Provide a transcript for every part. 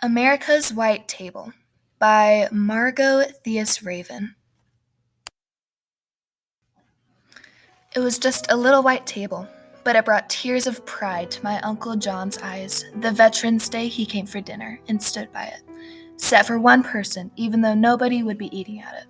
America's White Table by Margot Theus Raven. It was just a little white table, but it brought tears of pride to my Uncle John's eyes the Veterans Day he came for dinner and stood by it, set for one person even though nobody would be eating at it.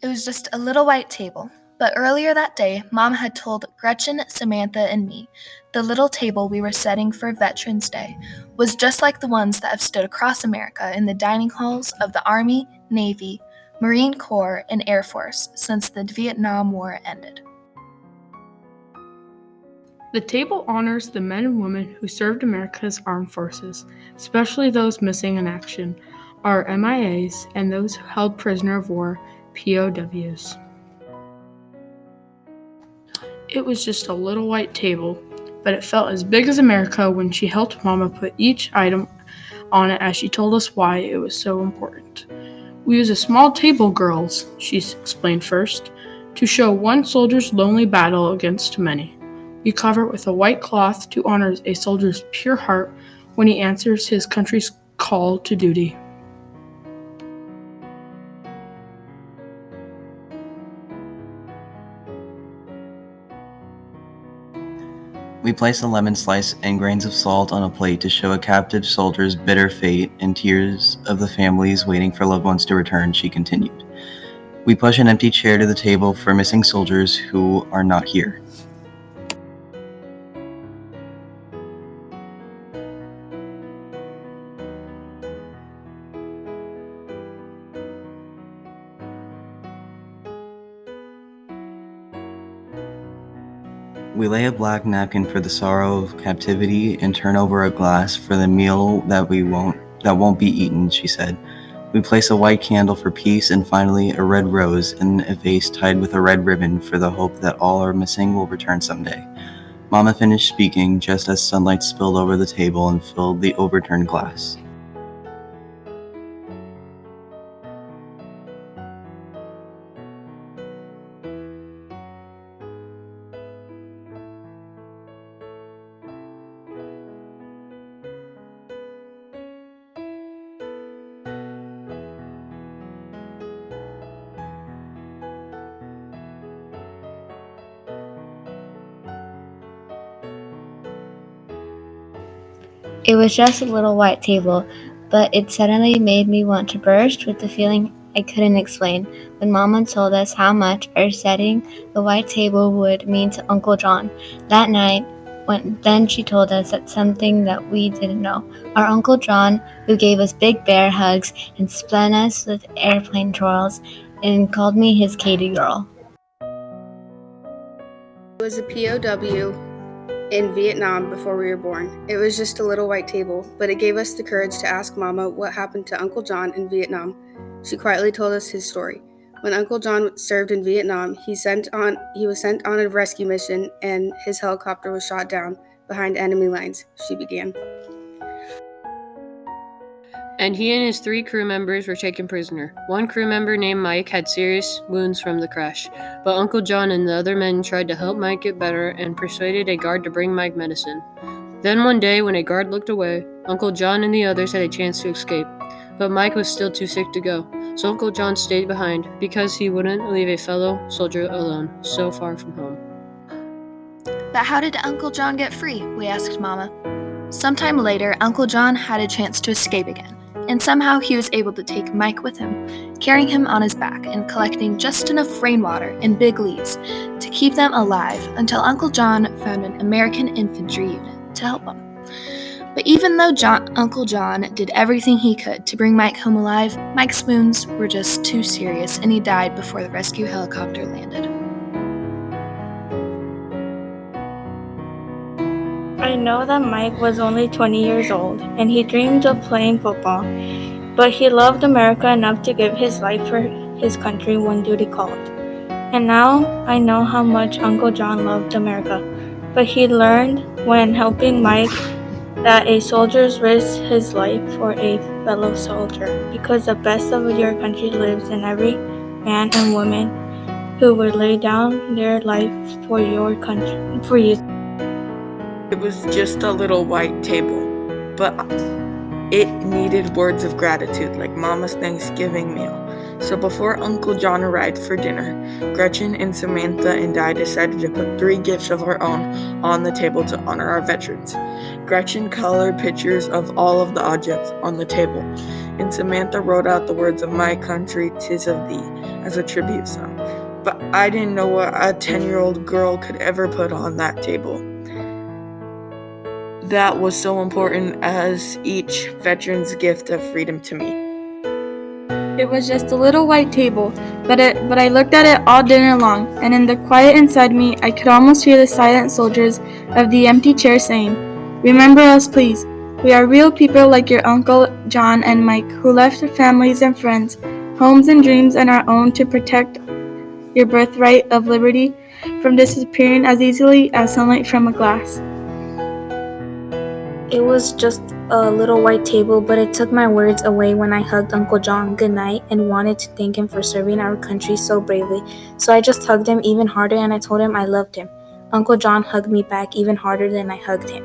It was just a little white table, but earlier that day, Mom had told Gretchen, Samantha, and me the little table we were setting for Veterans Day was just like the ones that have stood across America in the dining halls of the Army, Navy, Marine Corps, and Air Force since the Vietnam War ended. The table honors the men and women who served America's armed forces, especially those missing in action, our MIAs, and those held prisoner of war, POWs. It was just a little white table, but it felt as big as America when she helped Mama put each item on it as she told us why it was so important. We use a small table, girls, she explained first, to show one soldier's lonely battle against many. We cover it with a white cloth to honor a soldier's pure heart when he answers his country's call to duty. We place a lemon slice and grains of salt on a plate to show a captive soldier's bitter fate and tears of the families waiting for loved ones to return, she continued. We push an empty chair to the table for missing soldiers who are not here. We lay a black napkin for the sorrow of captivity and turn over a glass for the meal that won't be eaten, she said. We place a white candle for peace and finally a red rose in a vase tied with a red ribbon for the hope that all our missing will return someday. Mama finished speaking just as sunlight spilled over the table and filled the overturned glass. It was just a little white table, but it suddenly made me want to burst with the feeling I couldn't explain when Mama told us how much our setting the white table would mean to Uncle John. That night, then she told us that something that we didn't know. Our Uncle John, who gave us big bear hugs and spun us with airplane twirls and called me his Katie girl. I was a POW in Vietnam before we were born. It was just a little white table, but it gave us the courage to ask Mama what happened to Uncle John in Vietnam. She quietly told us his story. When Uncle John served in Vietnam, he was sent on a rescue mission and his helicopter was shot down behind enemy lines, she began. And he and his 3 crew members were taken prisoner. One crew member named Mike had serious wounds from the crash, but Uncle John and the other men tried to help Mike get better and persuaded a guard to bring Mike medicine. Then one day, when a guard looked away, Uncle John and the others had a chance to escape, but Mike was still too sick to go, so Uncle John stayed behind because he wouldn't leave a fellow soldier alone, so far from home. But how did Uncle John get free? We asked Mama. Sometime later, Uncle John had a chance to escape again, and somehow he was able to take Mike with him, carrying him on his back and collecting just enough rainwater and big leaves to keep them alive until Uncle John found an American infantry unit to help him. But even though Uncle John did everything he could to bring Mike home alive, Mike's wounds were just too serious and he died before the rescue helicopter landed. I know that Mike was only 20 years old, and he dreamed of playing football, but he loved America enough to give his life for his country when duty called. And now I know how much Uncle John loved America, but he learned when helping Mike that a soldier risks his life for a fellow soldier, because the best of your country lives in every man and woman who would lay down their life for your country, for you. It was just a little white table, but it needed words of gratitude like Mama's Thanksgiving meal. So before Uncle John arrived for dinner, Gretchen and Samantha and I decided to put 3 gifts of our own on the table to honor our veterans. Gretchen colored pictures of all of the objects on the table, and Samantha wrote out the words of "My Country, 'Tis of Thee" as a tribute song. But I didn't know what a 10-year-old girl could ever put on that table. That was so important as each veteran's gift of freedom to me. It was just a little white table, but I looked at it all dinner long, and in the quiet inside me, I could almost hear the silent soldiers of the empty chair saying, "Remember us, please. We are real people like your Uncle John and Mike, who left their families and friends, homes and dreams and our own to protect your birthright of liberty from disappearing as easily as sunlight from a glass." It was just a little white table, but it took my words away when I hugged Uncle John goodnight and wanted to thank him for serving our country so bravely. So I just hugged him even harder and I told him I loved him. Uncle John hugged me back even harder than I hugged him.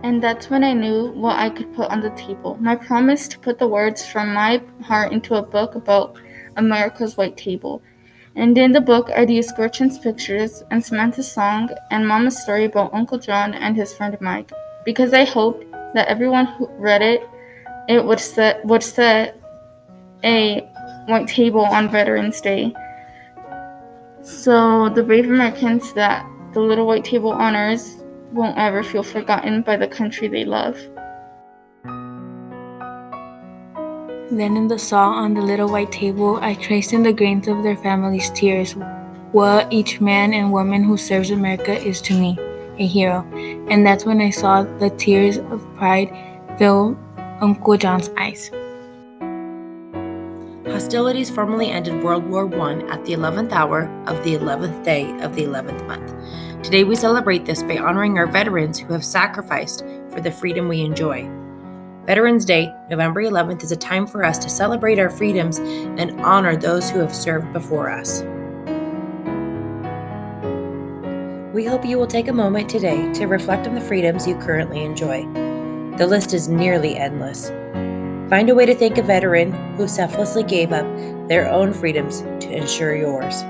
And that's when I knew what I could put on the table. My promise to put the words from my heart into a book about America's white table. And in the book are the Gretchen's pictures and Samantha's song and Mama's story about Uncle John and his friend Mike. Because I hoped that everyone who read it would set a white table on Veterans Day. So the brave Americans that the little white table honors won't ever feel forgotten by the country they love. Then in the saw on the little white table, I traced in the grains of their families' tears what each man and woman who serves America is to me, a hero. And that's when I saw the tears of pride fill Uncle John's eyes. Hostilities formally ended World War I at the 11th hour of the 11th day of the 11th month. Today we celebrate this by honoring our veterans who have sacrificed for the freedom we enjoy. Veterans Day, November 11th, is a time for us to celebrate our freedoms and honor those who have served before us. We hope you will take a moment today to reflect on the freedoms you currently enjoy. The list is nearly endless. Find a way to thank a veteran who selflessly gave up their own freedoms to ensure yours.